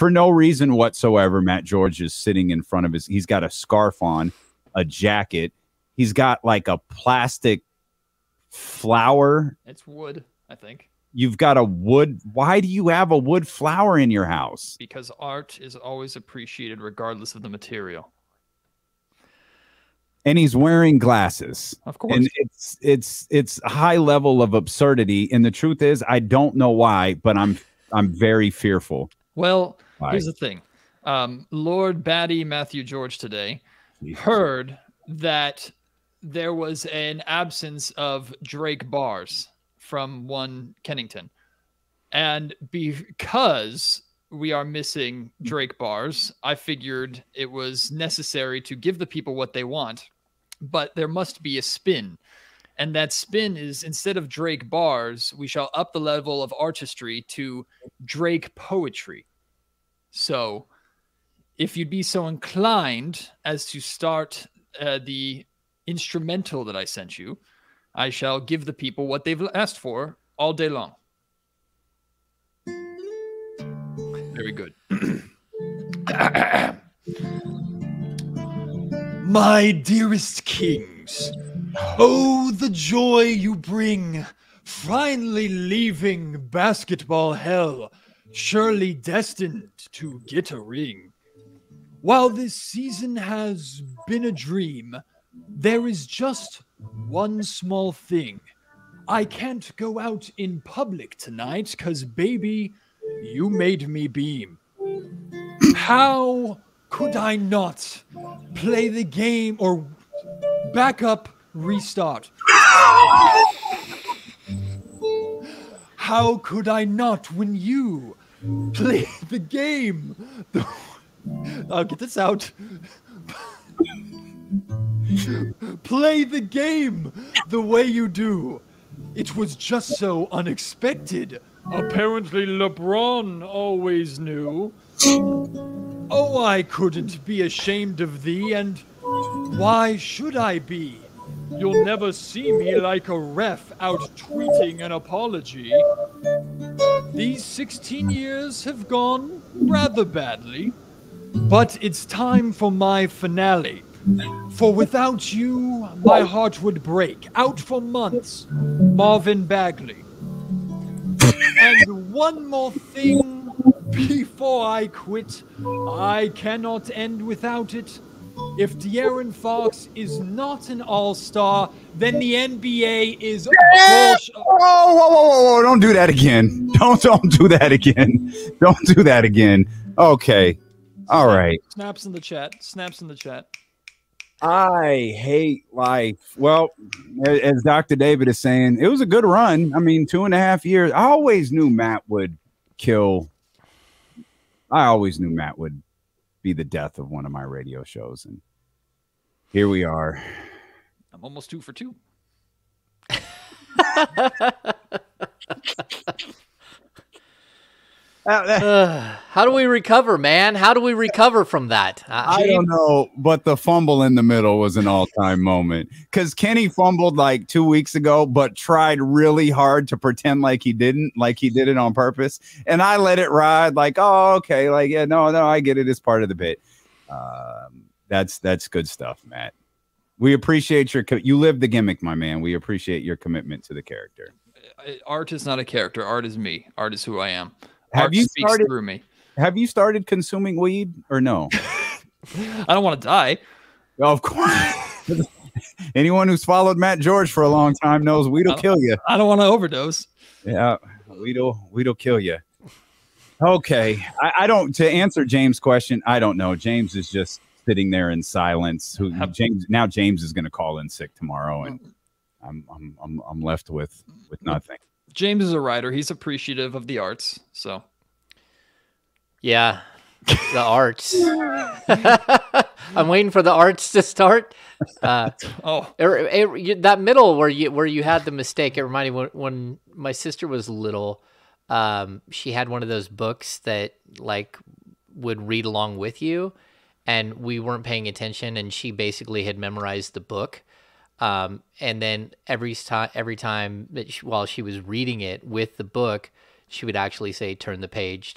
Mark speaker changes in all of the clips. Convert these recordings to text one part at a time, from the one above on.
Speaker 1: for no reason whatsoever, Matt George is sitting in front of he's got a scarf on, a jacket. He's got like a plastic flower.
Speaker 2: It's wood, I think.
Speaker 1: You've got a wood. Why do you have a wood flower in your house?
Speaker 2: Because art is always appreciated regardless of the material.
Speaker 1: And he's wearing glasses.
Speaker 2: Of course.
Speaker 1: And it's a high level of absurdity. And the truth is, I don't know why, but I'm very fearful.
Speaker 2: Well, here's the thing. Lord Batty Matthew George today heard that there was an absence of Drake bars from one Kennington. And because we are missing Drake bars, I figured it was necessary to give the people what they want, but there must be a spin. And that spin is, instead of Drake bars, we shall up the level of artistry to Drake poetry. So if you'd be so inclined as to start the instrumental that I sent you, I shall give the people what they've asked for all day long. Very good. My dearest kings, oh, the joy you bring, finally leaving basketball hell, surely destined to get a ring. While this season has been a dream, there is just one small thing. I can't go out in public tonight, 'cause baby, you made me beam. How could I not play the game or back up, restart? How could I not when you play the game? I'll get this out. Play the game the way you do. It was just so unexpected. Apparently LeBron always knew. Oh, I couldn't be ashamed of thee, and why should I be? You'll never see me like a ref out tweeting an apology. These 16 years have gone rather badly, but it's time for my finale. For without you, my heart would break. Out for months, Marvin Bagley. And one more thing before I quit. I cannot end without it. If De'Aaron Fox is not an all-star, then the NBA is bullshit.
Speaker 1: Whoa. Don't do that again. Don't do that again. Don't do that again. Okay. All right.
Speaker 2: Snaps in the chat. Snaps in the chat.
Speaker 1: I hate life. Well, as Dr. David is saying, it was a good run. I mean, 2.5 years. I always knew Matt would kill. I always knew Matt would be the death of one of my radio shows. And here we are.
Speaker 2: I'm almost 2 for 2.
Speaker 3: How do we recover, man? How do we recover from that?
Speaker 1: I don't know, but the fumble in the middle was an all-time moment because Kenny fumbled like 2 weeks ago, but tried really hard to pretend like he didn't, like he did it on purpose. And I let it ride like, oh, okay. Like, yeah, no, I get it. It's part of the bit. That's good stuff, Matt. We appreciate you live the gimmick, my man. We appreciate your commitment to the character.
Speaker 2: Art is not a character. Art is me. Art is who I am.
Speaker 1: Have you started consuming weed or no?
Speaker 2: I don't want to die.
Speaker 1: Of course. Anyone who's followed Matt George for a long time knows weed'll kill you.
Speaker 2: I don't want to overdose.
Speaker 1: Yeah, weed'll kill you. Okay, I don't. To answer James' question, I don't know. James is just sitting there in silence. James is going to call in sick tomorrow, and I'm left with nothing.
Speaker 2: James is a writer. He's appreciative of the arts. So,
Speaker 3: yeah, the arts. I'm waiting for the arts to start. That middle where you had the mistake. It reminded me when my sister was little. She had one of those books that like would read along with you, and we weren't paying attention, and she basically had memorized the book. And then every time that while she was reading it with the book, she would actually say, turn the page.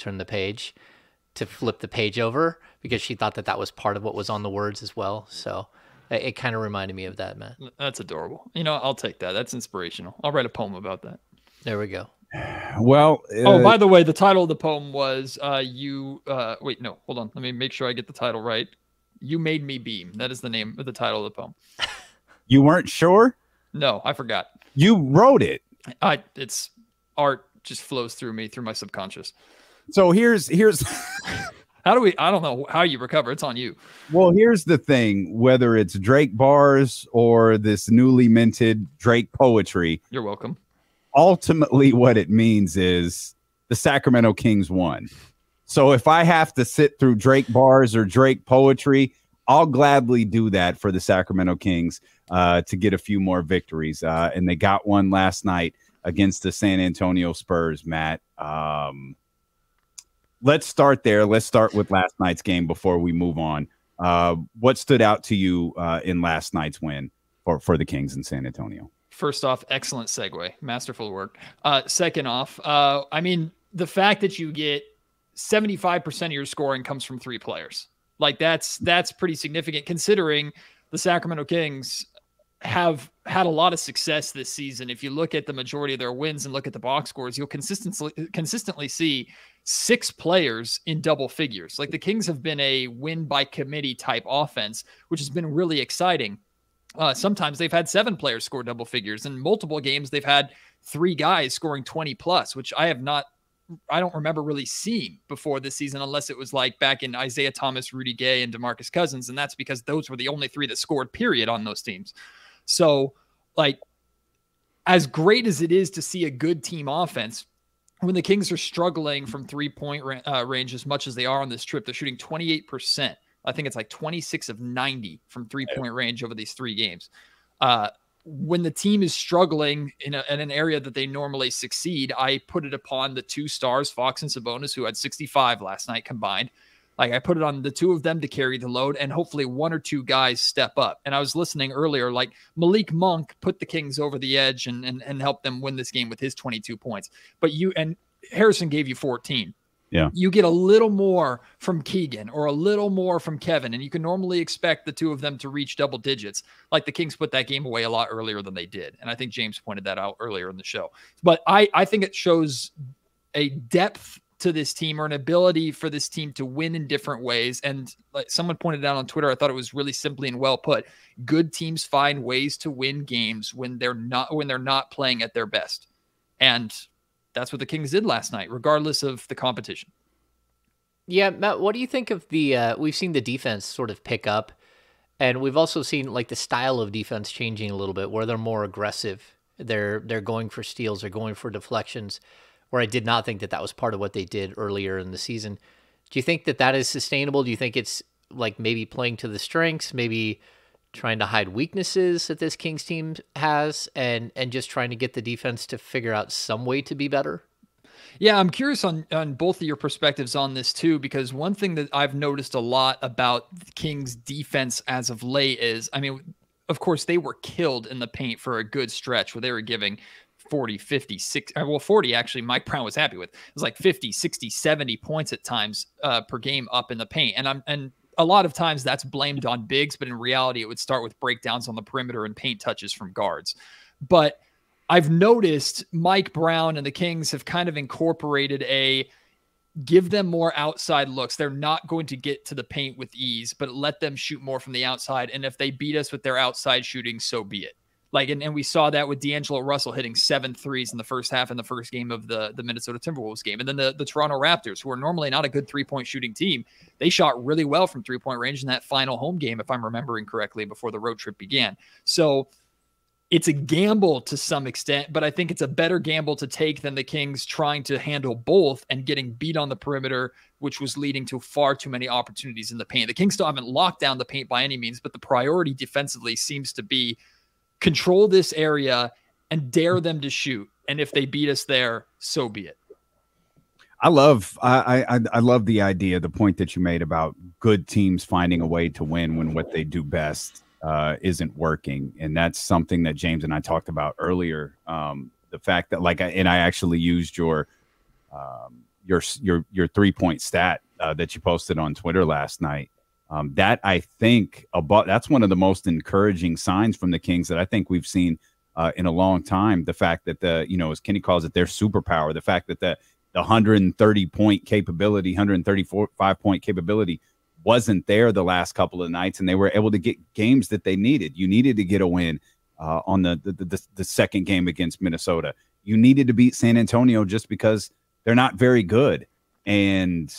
Speaker 3: to flip the page over because she thought that was part of what was on the words as well. So it kind of reminded me of that, Matt.
Speaker 2: That's adorable. I'll take that. That's inspirational. I'll write a poem about that.
Speaker 3: There we go.
Speaker 1: Well,
Speaker 2: by the way, the title of the poem was wait, no, hold on. Let me make sure I get the title right. You Made Me Beam. That is the name of the title of the poem.
Speaker 1: You weren't sure?
Speaker 2: No, I forgot.
Speaker 1: You wrote it.
Speaker 2: It's art just flows through me, through my subconscious.
Speaker 1: So here's
Speaker 2: I don't know how you recover. It's on you.
Speaker 1: Well, here's the thing, whether it's Drake bars or this newly minted Drake poetry.
Speaker 2: You're welcome.
Speaker 1: Ultimately, what it means is the Sacramento Kings won. So if I have to sit through Drake bars or Drake poetry, I'll gladly do that for the Sacramento Kings to get a few more victories. And they got one last night against the San Antonio Spurs, Matt. Let's start there. Let's start with last night's game before we move on. What stood out to you in last night's win for the Kings in San Antonio?
Speaker 2: First off, excellent segue. Masterful work. Second off, I mean, the fact that you get 75% of your scoring comes from 3 players. Like that's pretty significant considering the Sacramento Kings have had a lot of success this season. If you look at the majority of their wins and look at the box scores, you'll consistently see 6 players in double figures. Like the Kings have been a win by committee type offense, which has been really exciting. Sometimes they've had 7 players score double figures. In multiple games, they've had 3 guys scoring 20 plus, which I don't remember really seeing before this season, unless it was like back in Isaiah Thomas, Rudy Gay, and DeMarcus Cousins. And that's because those were the only 3 that scored, period, on those teams. So, like, as great as it is to see a good team offense, when the Kings are struggling from 3-point range as much as they are on this trip, they're shooting 28%. I think it's like 26 of 90 from 3-point range over these 3 games. When the team is struggling in an area that they normally succeed, I put it upon the 2 stars, Fox and Sabonis, who had 65 last night combined. Like I put it on the 2 of them to carry the load, and hopefully 1 or 2 guys step up. And I was listening earlier, like Malik Monk put the Kings over the edge and helped them win this game with his 22 points. But Harrison gave you 14.
Speaker 1: Yeah.
Speaker 2: You get a little more from Keegan or a little more from Kevin, and you can normally expect the 2 of them to reach double digits. Like the Kings put that game away a lot earlier than they did. And I think James pointed that out earlier in the show. But I think it shows a depth to this team, or an ability for this team to win in different ways. And like someone pointed out on Twitter, I thought it was really simply and well put. Good teams find ways to win games when they're not playing at their best. And that's what the Kings did last night, regardless of the competition.
Speaker 3: Yeah, Matt, what do you think of we've seen the defense sort of pick up, and we've also seen like the style of defense changing a little bit, where they're more aggressive. They're going for steals, they're going for deflections, where I did not think that was part of what they did earlier in the season. Do you think that is sustainable? Do you think it's like maybe playing to the strengths, maybe trying to hide weaknesses that this Kings team has, and just trying to get the defense to figure out some way to be better?
Speaker 2: Yeah, I'm curious on both of your perspectives on this too, because one thing that I've noticed a lot about the Kings defense as of late is, I mean, of course, they were killed in the paint for a good stretch where they were giving 40, 50, 60, well, 40 actually Mike Brown was happy with. It was like 50, 60, 70 points at times per game up in the paint. And a lot of times that's blamed on bigs, but in reality, it would start with breakdowns on the perimeter and paint touches from guards. But I've noticed Mike Brown and the Kings have kind of incorporated give them more outside looks. They're not going to get to the paint with ease, but let them shoot more from the outside. And if they beat us with their outside shooting, so be it. Like, and we saw that with D'Angelo Russell hitting 7 threes in the first half in the first game of the Minnesota Timberwolves game. And then the Toronto Raptors, who are normally not a good 3-point shooting team, they shot really well from 3-point range in that final home game, if I'm remembering correctly, before the road trip began. So it's a gamble to some extent, but I think it's a better gamble to take than the Kings trying to handle both and getting beat on the perimeter, which was leading to far too many opportunities in the paint. The Kings still haven't locked down the paint by any means, but the priority defensively seems to be control this area and dare them to shoot. And if they beat us there, so be it.
Speaker 1: I love the idea, the point that you made about good teams finding a way to win when what they do best isn't working. And that's something that James and I talked about earlier. The fact that I actually used your your 3-point stat that you posted on Twitter last night. That I think that's one of the most encouraging signs from the Kings that I think we've seen in a long time. The fact that as Kenny calls it, their superpower, the fact that the 130-point capability, 135-point capability wasn't there the last couple of nights, and they were able to get games that they needed. You needed to get a win on the second game against Minnesota. You needed to beat San Antonio just because they're not very good, and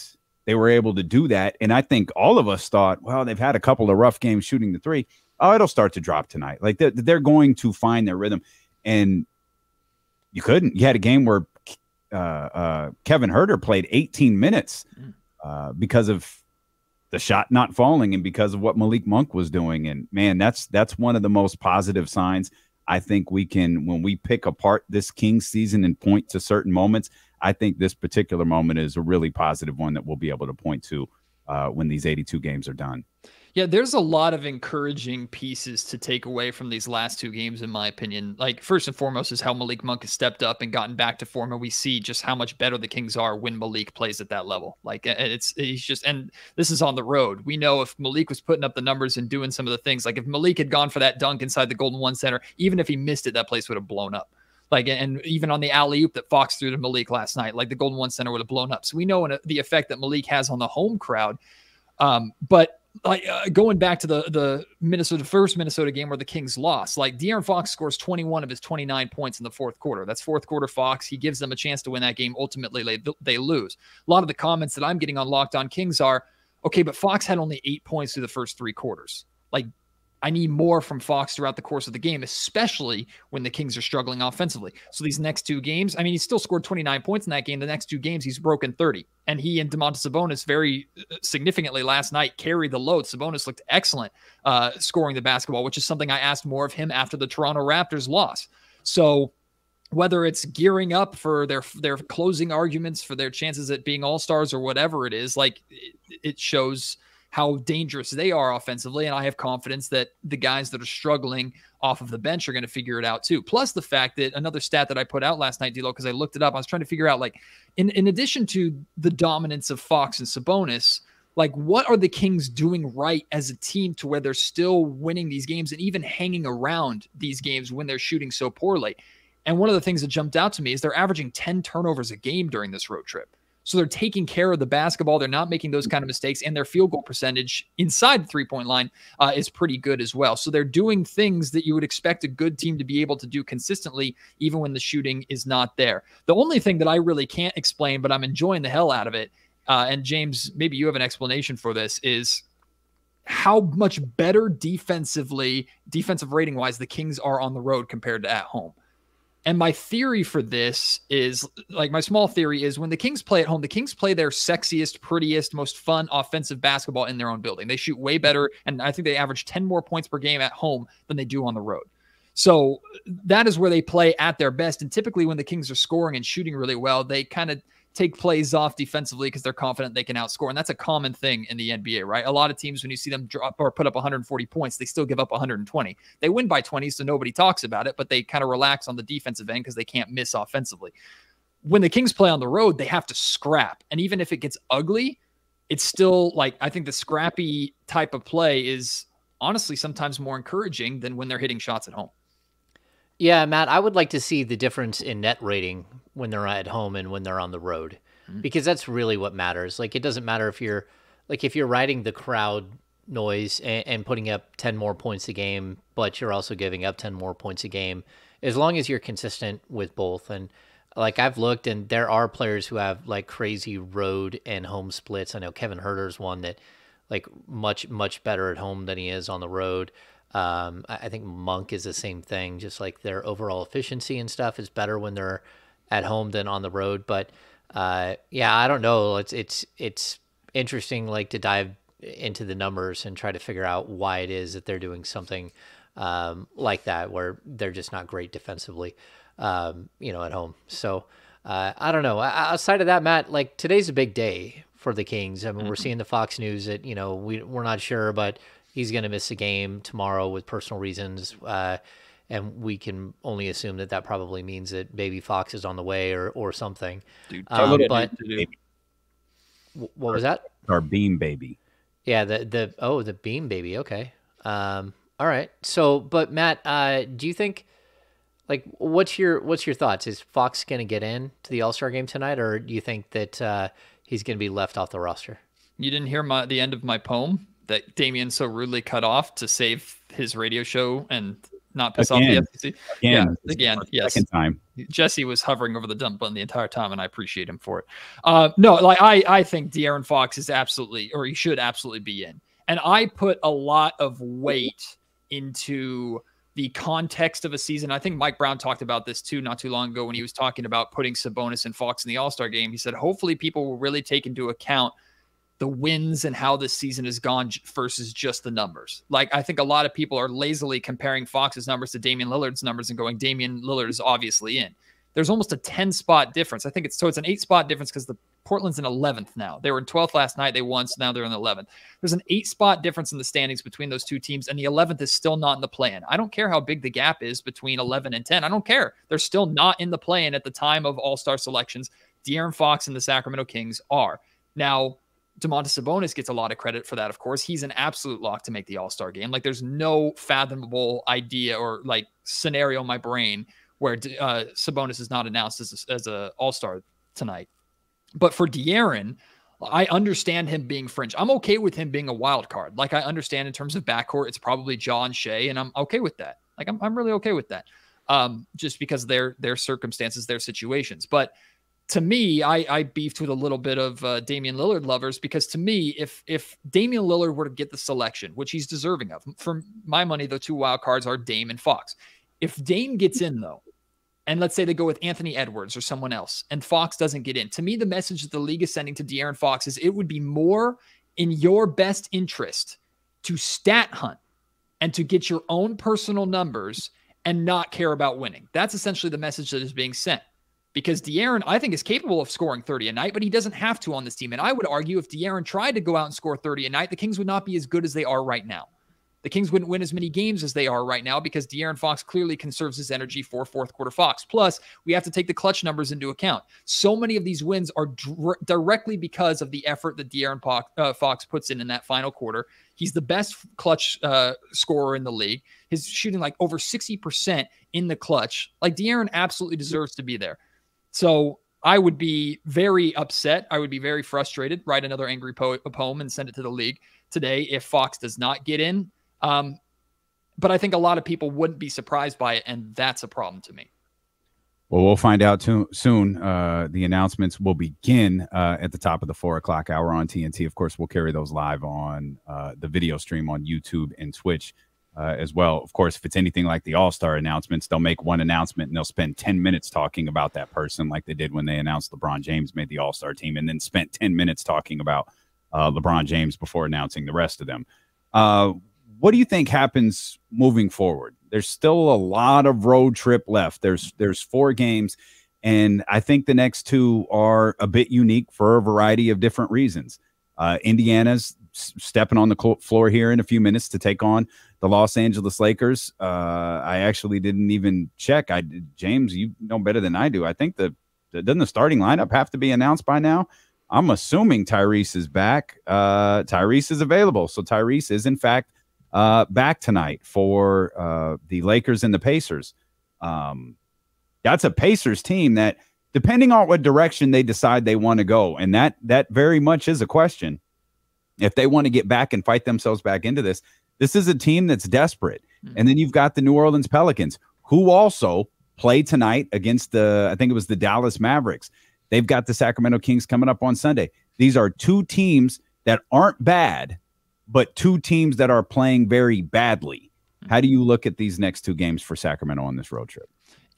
Speaker 1: they were able to do that. And I think all of us thought, well, they've had a couple of rough games shooting the three. Oh, it'll start to drop tonight. Like they're going to find their rhythm. And you couldn't. You had a game where Kevin Huerter played 18 minutes because of the shot not falling and because of what Malik Monk was doing. And man, that's one of the most positive signs I think we can, when we pick apart this Kings season and point to certain moments. I think this particular moment is a really positive one that we'll be able to point to when these 82 games are done.
Speaker 2: Yeah, there's a lot of encouraging pieces to take away from these last two games, in my opinion. Like, first and foremost is how Malik Monk has stepped up and gotten back to form, and we see just how much better the Kings are when Malik plays at that level. Like, he's just, and this is on the road. We know if Malik was putting up the numbers and doing some of the things, like if Malik had gone for that dunk inside the Golden One Center, even if he missed it, that place would have blown up. Like, and even on the alley-oop that Fox threw to Malik last night, like the Golden One Center would have blown up. So we know the effect that Malik has on the home crowd. But like going back to the first Minnesota game where the Kings lost, like De'Aaron Fox scores 21 of his 29 points in the fourth quarter. That's fourth quarter Fox. He gives them a chance to win that game. Ultimately, they lose. A lot of the comments that I'm getting on Locked On Kings are, okay, but Fox had only 8 points through the first three quarters. Like, I need more from Fox throughout the course of the game, especially when the Kings are struggling offensively. So these next two games, I mean, he still scored 29 points in that game. The next two games, he's broken 30. And he and Domantas Sabonis very significantly last night carried the load. Sabonis looked excellent scoring the basketball, which is something I asked more of him after the Toronto Raptors loss. So whether it's gearing up for their closing arguments for their chances at being all-stars or whatever it is, like it shows how dangerous they are offensively. And I have confidence that the guys that are struggling off of the bench are going to figure it out too. Plus the fact that another stat that I put out last night, D'Lo, because I looked it up, I was trying to figure out, like, in addition to the dominance of Fox and Sabonis, like, what are the Kings doing right as a team to where they're still winning these games and even hanging around these games when they're shooting so poorly? And one of the things that jumped out to me is they're averaging 10 turnovers a game during this road trip. So they're taking care of the basketball. They're not making those kind of mistakes, and their field goal percentage inside the three-point line is pretty good as well. So they're doing things that you would expect a good team to be able to do consistently, even when the shooting is not there. The only thing that I really can't explain, but I'm enjoying the hell out of it, and James, maybe you have an explanation for this, is how much better defensive rating-wise, the Kings are on the road compared to at home. And my theory for this is, like, my small theory is, when the Kings play at home, the Kings play their sexiest, prettiest, most fun offensive basketball in their own building. They shoot way better, and I think they average 10 more points per game at home than they do on the road. So that is where they play at their best. And typically when the Kings are scoring and shooting really well, they kind of take plays off defensively because they're confident they can outscore. And that's a common thing in the NBA, right? A lot of teams, when you see them drop or put up 140 points, they still give up 120. They win by 20, so nobody talks about it, but they kind of relax on the defensive end because they can't miss offensively. When the Kings play on the road, they have to scrap. And even if it gets ugly, it's still, like, I think the scrappy type of play is honestly sometimes more encouraging than when they're hitting shots at home.
Speaker 3: Yeah, Matt, I would like to see the difference in net rating when they're at home and when they're on the road, because that's really what matters. Like, it doesn't matter if you're riding the crowd noise and putting up 10 more points a game, but you're also giving up 10 more points a game, as long as you're consistent with both. And like, I've looked, and there are players who have like crazy road and home splits. I know Kevin Huerter's one that, like, much better at home than he is on the road. I think Monk is the same thing. Just like their overall efficiency and stuff is better when they're at home than on the road. But yeah, I don't know. It's interesting, like, to dive into the numbers and try to figure out why it is that they're doing something like that, where they're just not great defensively, at home. So I don't know. Outside of that, Matt, like, today's a big day for the Kings. I mean, we're seeing the Fox News that, we're not sure, but he's going to miss a game tomorrow with personal reasons. and we can only assume that probably means that baby Fox is on the way or something.
Speaker 2: Dude,
Speaker 3: But what was that?
Speaker 1: Our beam baby.
Speaker 3: Yeah, the beam baby. Okay. All right. So, but Matt, do you think, like, what's your thoughts? Is Fox going to get in to the All-Star game tonight, or do you think that he's going to be left off the roster?
Speaker 2: You didn't hear the end of my poem that Damian so rudely cut off to save his radio show and not piss off the FCC? Again, yes. Second time. Jesse was hovering over the dump button the entire time, and I appreciate him for it. No, like I think De'Aaron Fox is absolutely, or he should absolutely be in. And I put a lot of weight into the context of a season. I think Mike Brown talked about this too not too long ago when he was talking about putting Sabonis and Fox in the All-Star game. He said, hopefully people will really take into account the wins and how this season has gone versus just the numbers. Like, I think a lot of people are lazily comparing Fox's numbers to Damian Lillard's numbers and going, Damian Lillard is obviously in. There's almost a 10-spot difference. I think it's an 8-spot difference because the Portland's in 11th now. They were in 12th last night. They won, so now they're in 11th. There's an 8-spot difference in the standings between those two teams, and the 11th is still not in the play-in. I don't care how big the gap is between 11 and 10. I don't care. They're still not in the play-in at the time of All-Star selections. De'Aaron Fox and the Sacramento Kings are. Now, Domantas Sabonis gets a lot of credit for that, of course. He's an absolute lock to make the All-Star game. Like, there's no fathomable idea or, like, scenario in my brain where Sabonis is not announced as a All-Star tonight. But for De'Aaron, I understand him being fringe. I'm okay with him being a wild card. Like, I understand in terms of backcourt, it's probably Ja and Shea, and I'm okay with that. Like, I'm really okay with that. Just because of their circumstances, their situations. But to me, I beefed with a little bit of Damian Lillard lovers, because to me, if Damian Lillard were to get the selection, which he's deserving of, for my money, the two wild cards are Dame and Fox. If Dame gets in, though, and let's say they go with Anthony Edwards or someone else, and Fox doesn't get in, to me, the message that the league is sending to De'Aaron Fox is it would be more in your best interest to stat hunt and to get your own personal numbers and not care about winning. That's essentially the message that is being sent. Because De'Aaron, I think, is capable of scoring 30 a night, but he doesn't have to on this team. And I would argue if De'Aaron tried to go out and score 30 a night, the Kings would not be as good as they are right now. The Kings wouldn't win as many games as they are right now because De'Aaron Fox clearly conserves his energy for fourth quarter Fox. Plus, we have to take the clutch numbers into account. So many of these wins are directly because of the effort that De'Aaron Fox puts in that final quarter. He's the best clutch scorer in the league. He's shooting like over 60% in the clutch. Like, De'Aaron absolutely deserves to be there. So I would be very upset. I would be very frustrated, write another angry poem and send it to the league today if Fox does not get in. But I think a lot of people wouldn't be surprised by it, and that's a problem to me.
Speaker 1: Well, we'll find out soon. The announcements will begin at the top of the 4 o'clock hour on TNT. Of course, we'll carry those live on the video stream on YouTube and Twitch as well. Of course, if it's anything like the All-Star announcements, they'll make one announcement and they'll spend 10 minutes talking about that person, like they did when they announced LeBron James made the All-Star team, and then spent 10 minutes talking about LeBron James before announcing the rest of them. What do you think happens moving forward? There's still a lot of road trip left. There's 4 games, and I think the next 2 are a bit unique for a variety of different reasons. Indiana's stepping on the floor here in a few minutes to take on the Los Angeles Lakers. I actually didn't even check. James, you know better than I do. I think doesn't the starting lineup have to be announced by now? I'm assuming Tyrese is back. Tyrese is available. So Tyrese is, in fact, back tonight for the Lakers and the Pacers. That's a Pacers team that, depending on what direction they decide they want to go, and that very much is a question. If they want to get back and fight themselves back into this is a team that's desperate. And then you've got the New Orleans Pelicans, who also play tonight against I think it was the Dallas Mavericks. They've got the Sacramento Kings coming up on Sunday. These are 2 teams that aren't bad, but 2 teams that are playing very badly. How do you look at these next 2 games for Sacramento on this road trip?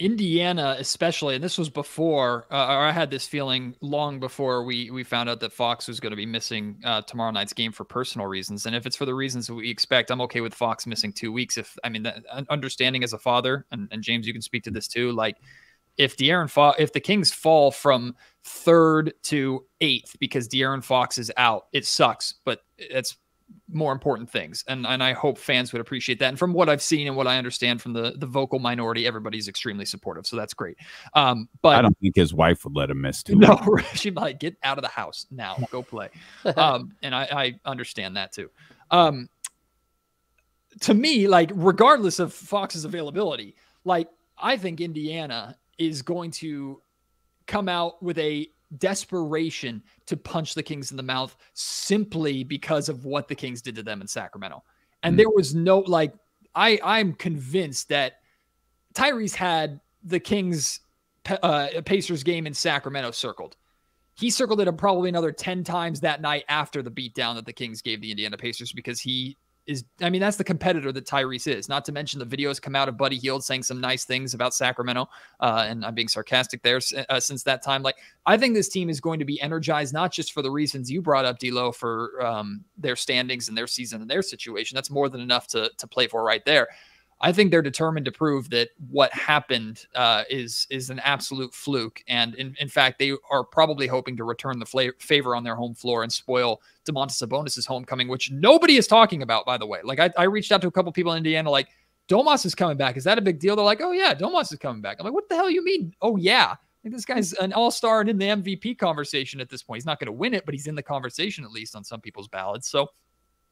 Speaker 2: Indiana, especially, and this was before, or I had this feeling long before we found out that Fox was going to be missing tomorrow night's game for personal reasons. And if it's for the reasons that we expect, I'm okay with Fox missing 2 weeks. Understanding as a father, and James, you can speak to this too, like, if the Kings fall from 3rd to 8th because De'Aaron Fox is out, it sucks, but it's more important things. And I hope fans would appreciate that. And from what I've seen and what I understand from the vocal minority, everybody's extremely supportive. So that's great. But
Speaker 1: I don't think his wife would let him miss 2
Speaker 2: no, she'd be like, get out of the house now, go play. And I understand that too. To me, like, regardless of Fox's availability, like, I think Indiana is going to come out with a desperation to punch the Kings in the mouth simply because of what the Kings did to them in Sacramento. And there was no, like, I'm convinced that Tyrese had the Kings Pacers game in Sacramento circled. He circled it probably another 10 times that night after the beatdown that the Kings gave the Indiana Pacers, because he is, I mean, that's the competitor that Tyrese is. Not to mention the videos come out of Buddy Hield saying some nice things about Sacramento. And I'm being sarcastic there since that time. Like, I think this team is going to be energized, not just for the reasons you brought up, D'Lo, for their standings and their season and their situation. That's more than enough to play for right there. I think they're determined to prove that what happened is an absolute fluke. And in fact, they are probably hoping to return the favor on their home floor and spoil Domantas Sabonis' homecoming, which nobody is talking about, by the way. Like, I reached out to a couple people in Indiana, like, Domas is coming back. Is that a big deal? They're like, oh yeah, Domas is coming back. I'm like, what the hell you mean? Oh yeah. Like, this guy's an all-star and in the MVP conversation at this point. He's not going to win it, but he's in the conversation, at least on some people's ballots. So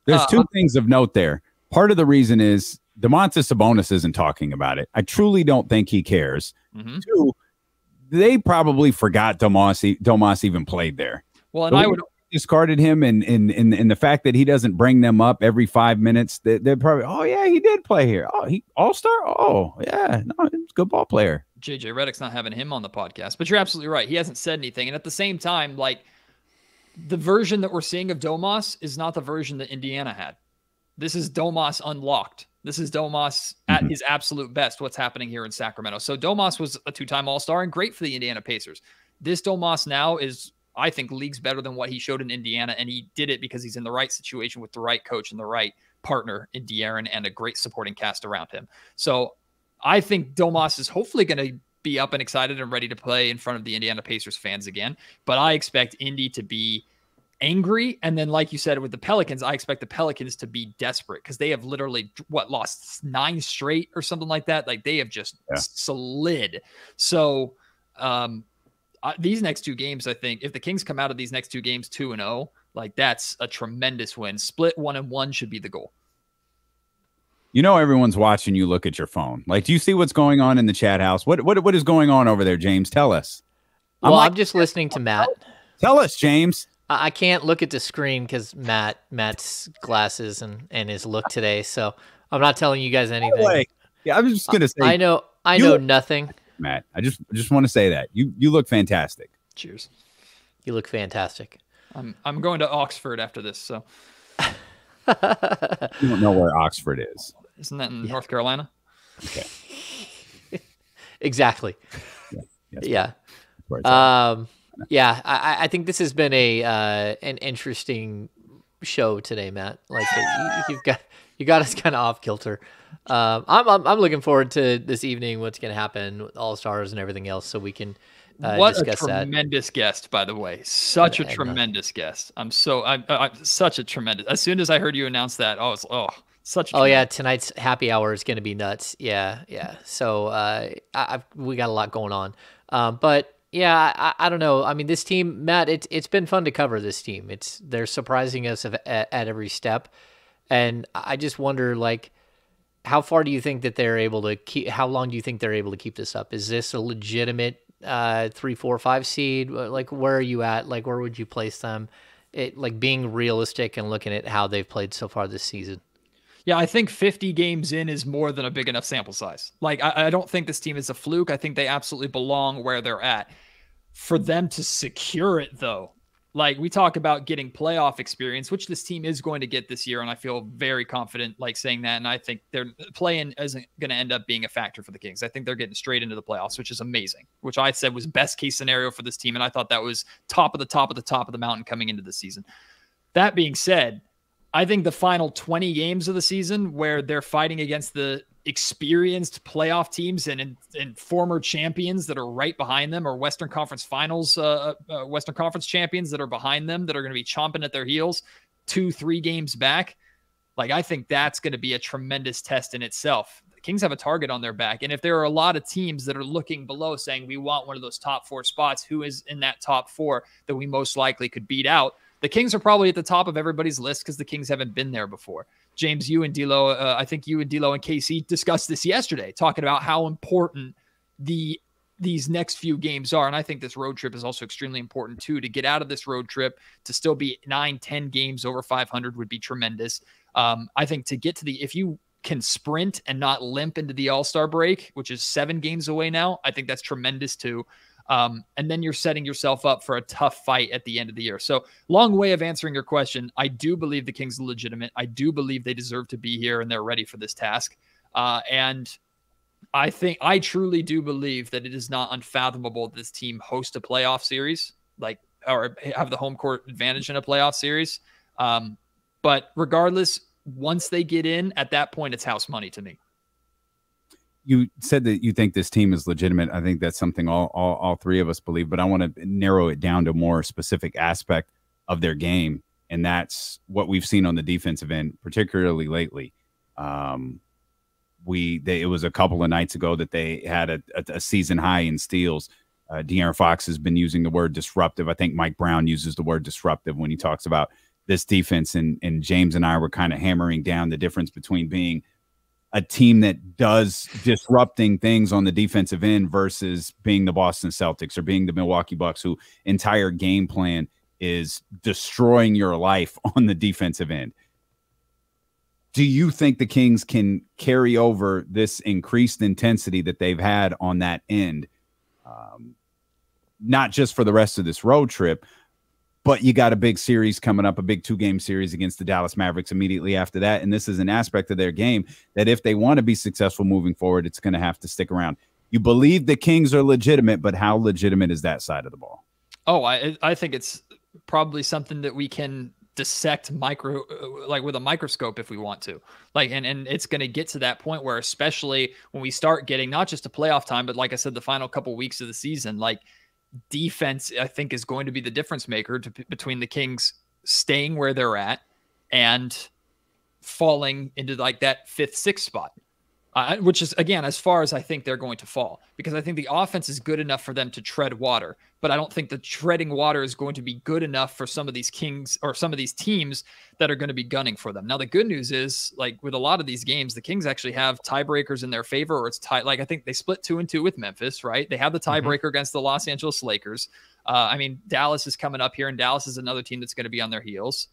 Speaker 1: there's two things of note there. Part of the reason is Domantas Sabonis isn't talking about it. I truly don't think he cares. Mm-hmm. Two, they probably forgot Domas even played there.
Speaker 2: Well, and I would
Speaker 1: discarded him, and in the fact that he doesn't bring them up every 5 minutes, they're probably, oh yeah, he did play here. Oh, he all-star. Oh yeah, no, he's a good ball player.
Speaker 2: JJ Redick's not having him on the podcast, but you're absolutely right. He hasn't said anything, and at the same time, like, the version that we're seeing of Domas is not the version that Indiana had. This is Domas unlocked. This is Domas at his absolute best, what's happening here in Sacramento. So Domas was a two-time All-Star and great for the Indiana Pacers. This Domas now is, I think, leagues better than what he showed in Indiana, and he did it because he's in the right situation with the right coach and the right partner in De'Aaron and a great supporting cast around him. So I think Domas is hopefully going to be up and excited and ready to play in front of the Indiana Pacers fans again. But I expect Indy to be angry. And then, like you said, with the Pelicans, I expect the Pelicans to be desperate because they have literally lost 9 straight or something like that. Like, they have just slid. So these next 2 games, I think if the Kings come out of these next 2 games 2-0, like, that's a tremendous win. Split 1-1 should be the goal.
Speaker 1: You know, everyone's watching you look at your phone. Like, do you see what's going on in the chat house? What is going on over there, James? Tell us.
Speaker 3: Well, I'm just listening to Matt.
Speaker 1: Tell us, James.
Speaker 3: I can't look at the screen because Matt's glasses and his look today, so I'm not telling you guys anything.
Speaker 1: Yeah, I was just gonna say.
Speaker 3: I know nothing.
Speaker 1: Matt, I just want to say that you look fantastic.
Speaker 2: Cheers.
Speaker 3: You look fantastic.
Speaker 2: I'm going to Oxford after this, so.
Speaker 1: You don't know where Oxford is.
Speaker 2: Isn't that in North Carolina?
Speaker 1: Okay.
Speaker 3: Exactly. Yeah. Yeah, I think this has been an interesting show today, Matt. Like, you got us kind of off kilter. I'm looking forward to this evening. What's going to happen with All Stars and everything else, so we can discuss that.
Speaker 2: Tremendous guest, by the way. Such a tremendous guest. I'm such a tremendous. As soon as I heard you announce that, I was such.
Speaker 3: Oh yeah, tonight's happy hour is going to be nuts. Yeah. So we got a lot going on, but. Yeah, I don't know. I mean, this team, Matt, it's been fun to cover this team. They're surprising us at every step. And I just wonder, like, how far do you think that they're able to keep, how long do you think they're able to keep this up? Is this a legitimate 3, 4, 5 seed? Like, where are you at? Like, where would you place them? Like, being realistic and looking at how they've played so far this season.
Speaker 2: Yeah, I think 50 games in is more than a big enough sample size. Like, I don't think this team is a fluke. I think they absolutely belong where they're at. For them to secure it, though, like, we talk about getting playoff experience, which this team is going to get this year, and I feel very confident, like, saying that, and I think their play-in isn't going to end up being a factor for the Kings. I think they're getting straight into the playoffs, which is amazing, which I said was best-case scenario for this team, and I thought that was top of the mountain coming into the season. That being said, I think the final 20 games of the season where they're fighting against the experienced playoff teams and former champions that are right behind them, or Western Conference Finals, Western Conference champions that are behind them, that are going to be chomping at their heels. 2-3 games back, like I think that's going to be a tremendous test in itself. The Kings have a target on their back. And if there are a lot of teams that are looking below saying we want one of those top 4 spots, who is in that top 4 that we most likely could beat out? The Kings are probably at the top of everybody's list because the Kings haven't been there before. James, you and D'Lo, I think you and D'Lo and KC discussed this yesterday, talking about how important these next few games are. And I think this road trip is also extremely important too. To get out of this road trip, to still be 9-10 games over 500 would be tremendous. I think to get to if you can sprint and not limp into the All-Star break, which is 7 games away now, I think that's tremendous too. And then you're setting yourself up for a tough fight at the end of the year. So long way of answering your question. I do believe the Kings are legitimate. I do believe they deserve to be here and they're ready for this task. And I truly do believe that it is not unfathomable this team host a playoff series, or have the home court advantage in a playoff series. But regardless, once they get in, at that point, it's house money to me.
Speaker 1: You said that you think this team is legitimate. I think that's something all 3 of us believe, but I want to narrow it down to a more specific aspect of their game. And that's what we've seen on the defensive end, particularly lately. It was a couple of nights ago that they had a season high in steals. De'Aaron Fox has been using the word disruptive. I think Mike Brown uses the word disruptive when he talks about this defense. And James and I were kind of hammering down the difference between being a team that does disrupting things on the defensive end versus being the Boston Celtics or being the Milwaukee Bucks, who entire game plan is destroying your life on the defensive end. Do you think the Kings can carry over this increased intensity that they've had on that end, not just for the rest of this road trip, but you got a big series coming up, a big 2-game series against the Dallas Mavericks immediately after that. And this is an aspect of their game that if they want to be successful moving forward, it's going to have to stick around. You believe the Kings are legitimate, but how legitimate is that side of the ball?
Speaker 2: Oh, I think it's probably something that we can dissect with a microscope if we want to, and it's going to get to that point where, especially when we start getting not just a playoff time, but like I said, the final couple weeks of the season, defense, I think, is going to be the difference maker between the Kings staying where they're at and falling into that 5th, 6th spot, which is, again, as far as I think they're going to fall, because I think the offense is good enough for them to tread water, but I don't think the treading water is going to be good enough for some of these Kings or some of these teams that are going to be gunning for them. Now, the good news is, with a lot of these games, the Kings actually have tiebreakers in their favor, or it's tied. I think they split 2-2 with Memphis, right? They have the tiebreaker against the Los Angeles Lakers. Dallas is coming up here, and Dallas is another team that's going to be on their heels.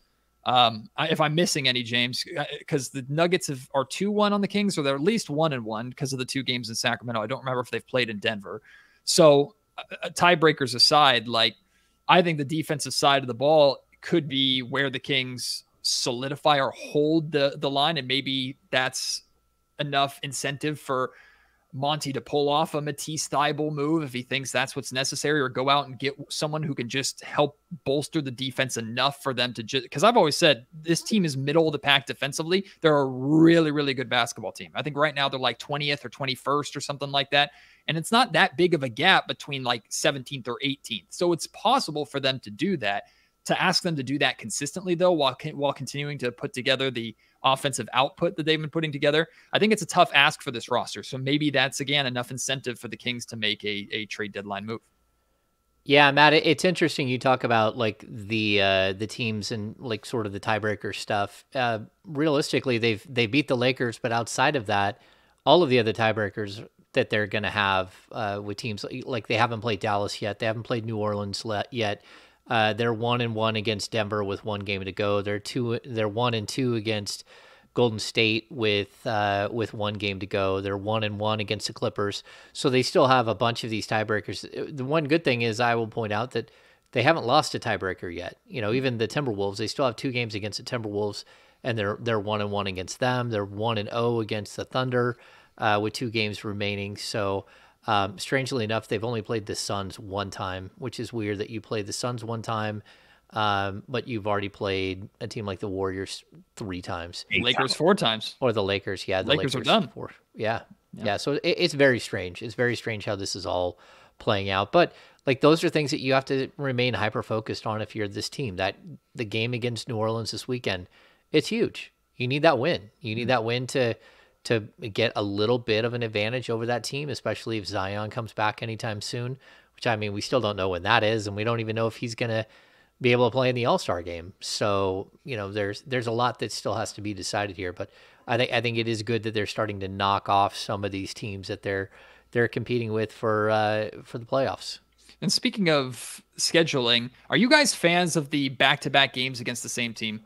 Speaker 2: If I'm missing any, James, because the Nuggets are 2-1 on the Kings, or they're at least 1-1 because of the 2 games in Sacramento. I don't remember if they've played in Denver. So tiebreakers aside, I think the defensive side of the ball could be where the Kings solidify or hold the line. And maybe that's enough incentive for Monty to pull off a Matisse Thybulle move if he thinks that's what's necessary, or go out and get someone who can just help bolster the defense enough for them to just, because I've always said this team is middle of the pack defensively. They're a really, really good basketball team. I think right now they're 20th or 21st or something like that. And it's not that big of a gap between 17th or 18th. So it's possible for them to do that. To ask them to do that consistently, though, while continuing to put together the offensive output that they've been putting together, I think it's a tough ask for this roster. So maybe that's, again, enough incentive for the Kings to make a trade deadline move.
Speaker 3: Yeah, Matt, it's interesting you talk about the teams and sort of the tiebreaker stuff. Realistically, they beat the Lakers, but outside of that, all of the other tiebreakers that they're going to have with teams they haven't played Dallas yet, they haven't played New Orleans yet. They're 1-1 against Denver with 1 game to go. They're 1-2 against Golden State with 1 game to go. They're 1-1 against the Clippers. So they still have a bunch of these tiebreakers. The one good thing is, I will point out that they haven't lost a tiebreaker yet. Even the Timberwolves, they still have 2 games against the Timberwolves, and they're 1-1 against them. They're 1-0 against the Thunder with 2 games remaining. So strangely enough, they've only played the Suns 1 time, which is weird that you played the Suns 1 time, but you've already played a team like the Warriors 3 times.
Speaker 2: Lakers 4 times.
Speaker 3: Or the Lakers, yeah. The
Speaker 2: Lakers are done.
Speaker 3: 4. Yeah. So it's very strange. It's very strange how this is all playing out. But like those are things that you have to remain hyper focused on if you're this team. That the game against New Orleans this weekend, it's huge. You need that win. You need that win to get a little bit of an advantage over that team, especially if Zion comes back anytime soon, which I mean, we still don't know when that is, and we don't even know if he's going to be able to play in the All-Star game. So, you know, there's a lot that still has to be decided here, but I think it is good that they're starting to knock off some of these teams that they're competing with for the playoffs.
Speaker 2: And speaking of scheduling, are you guys fans of the back-to-back games against the same team?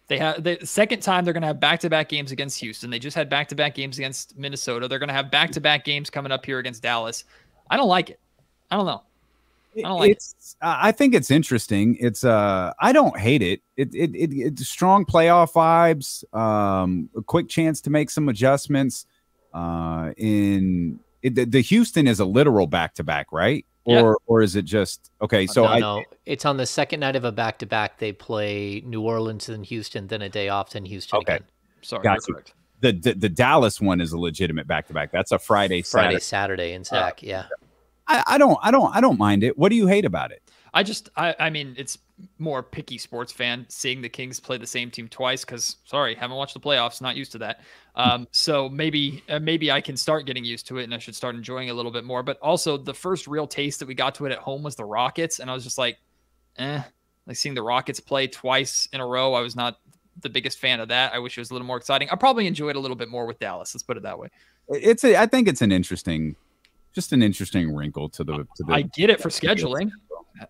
Speaker 2: They have the second time they're going to have back-to-back games against Houston. They just had back-to-back games against Minnesota. They're going to have back-to-back games coming up here against Dallas. I don't like it. I don't know. I don't like it.
Speaker 1: I think it's interesting. It's I don't hate it. It's strong playoff vibes. A quick chance to make some adjustments. The Houston is a literal back-to-back, right? Or is it just okay? So
Speaker 3: no, it's on the second night of a back-to-back. They play New Orleans and Houston, then a day off, then Houston again.
Speaker 2: Sorry,
Speaker 1: correct. The Dallas one is a legitimate back-to-back. That's a Friday,
Speaker 3: Saturday in Zach. Yeah,
Speaker 1: I don't mind it. What do you hate about it?
Speaker 2: I mean, it's more picky sports fan seeing the Kings play the same team twice because, sorry, haven't watched the playoffs, not used to that. So maybe I can start getting used to it and I should start enjoying it a little bit more. But also the first real taste that we got to it at home was the Rockets. And I was just like seeing the Rockets play twice in a row. I was not the biggest fan of that. I wish it was a little more exciting. I probably enjoy it a little bit more with Dallas. Let's put it that way.
Speaker 1: I think it's an interesting wrinkle to the
Speaker 2: I get it for scheduling.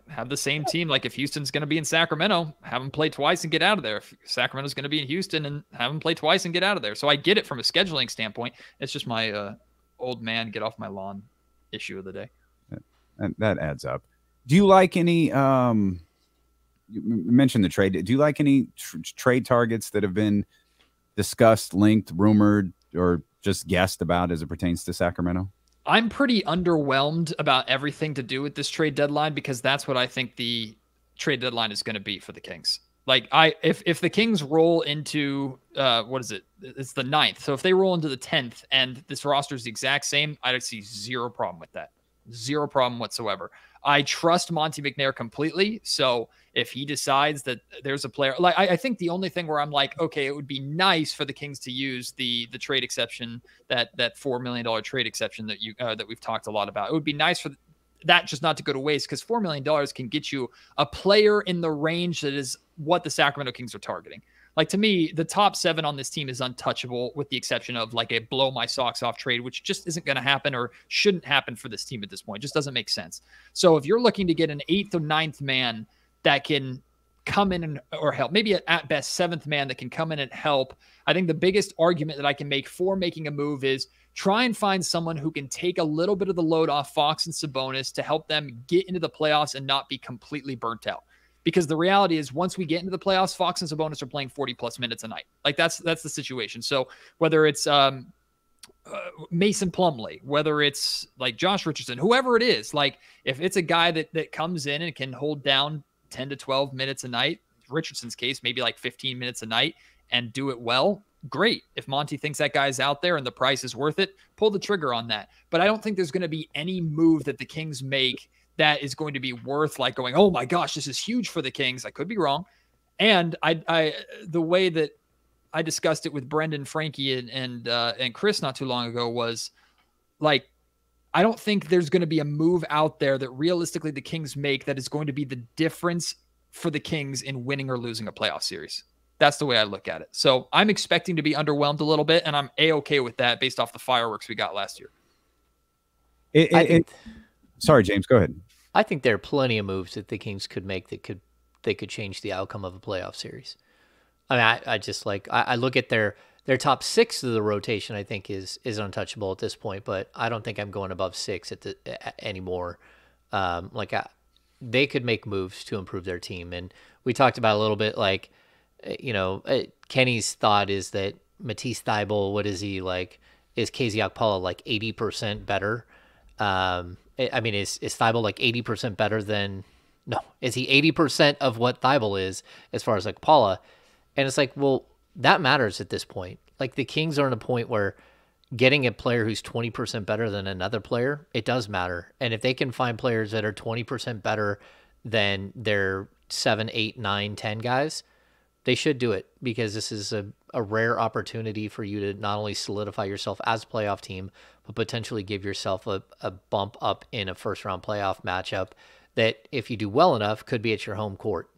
Speaker 2: Have the same team. Like if Houston's going to be in Sacramento, have them play twice and get out of there. If Sacramento's going to be in Houston, and have them play twice and get out of there. So I get it from a scheduling standpoint. It's just my old man get off my lawn issue of the day.
Speaker 1: That adds up. Do you like any? You mentioned the trade. Do you like any trade targets that have been discussed, linked, rumored, or just guessed about as it pertains to Sacramento?
Speaker 2: I'm pretty underwhelmed about everything to do with this trade deadline because that's what I think the trade deadline is going to be for the Kings. Like if the Kings roll into what is it? It's the 9th. So if they roll into the 10th and this roster is the exact same, I'd see zero problem with that. Zero problem whatsoever. I trust Monty McNair completely. So if he decides that there's a player, like I think the only thing where I'm like, okay, it would be nice for the Kings to use the trade exception, that $4 million trade exception that we've talked a lot about. It would be nice for that just not to go to waste because $4 million can get you a player in the range that is what the Sacramento Kings are targeting. Like to me, the top 7 on this team is untouchable with the exception of like a blow my socks off trade, which just isn't going to happen or shouldn't happen for this team at this point. It just doesn't make sense. So if you're looking to get an 8th or 9th man that can come in or help, maybe at best 7th man that can come in and help, I think the biggest argument that I can make for making a move is try and find someone who can take a little bit of the load off Fox and Sabonis to help them get into the playoffs and not be completely burnt out. Because the reality is once we get into the playoffs, Fox and Sabonis are playing 40 plus minutes a night. Like that's the situation. So whether it's Mason Plumlee, whether it's like Josh Richardson, whoever it is, like if it's a guy that comes in and can hold down 10 to 12 minutes a night, Richardson's case, maybe like 15 minutes a night and do it well, great. If Monty thinks that guy's out there and the price is worth it, pull the trigger on that. But I don't think there's going to be any move that the Kings make that is going to be worth like going, oh my gosh, this is huge for the Kings. I could be wrong. And I the way that I discussed it with Brendan, Frankie, and Chris not too long ago was like, I don't think there's going to be a move out there that realistically the Kings make that is going to be the difference for the Kings in winning or losing a playoff series. That's the way I look at it. So I'm expecting to be underwhelmed a little bit, and I'm A-okay with that based off the fireworks we got last year.
Speaker 1: Sorry, James, go ahead.
Speaker 3: I think there are plenty of moves that the Kings could make that could change the outcome of a playoff series. I mean, I just like I look at their top 6 of the rotation. I think is untouchable at this point, but I don't think I'm going above 6 anymore. They could make moves to improve their team, and we talked about a little bit. Like, Kenny's thought is that Matisse Thybulle, what is he like? Is KZ Okpala like 80% better? I mean, is Thybulle like 80% better than? No, is he 80% of what Thybulle is as far as like Paula? And it's like, well, that matters at this point. Like the Kings are in a point where getting a player who's 20% better than another player, it does matter. And if they can find players that are 20% better than their 7, 8, 9, 10 guys, they should do it, because this is a rare opportunity for you to not only solidify yourself as a playoff team, but potentially give yourself a bump up in a first-round playoff matchup that, if you do well enough, could be at your home court.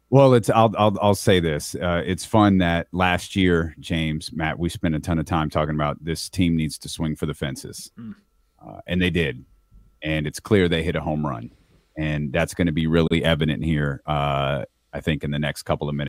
Speaker 1: Well, I'll say this. It's fun that last year, James, Matt, we spent a ton of time talking about this team needs to swing for the fences. And they did. And it's clear they hit a home run. And that's going to be really evident here, I think, in the next couple of minutes.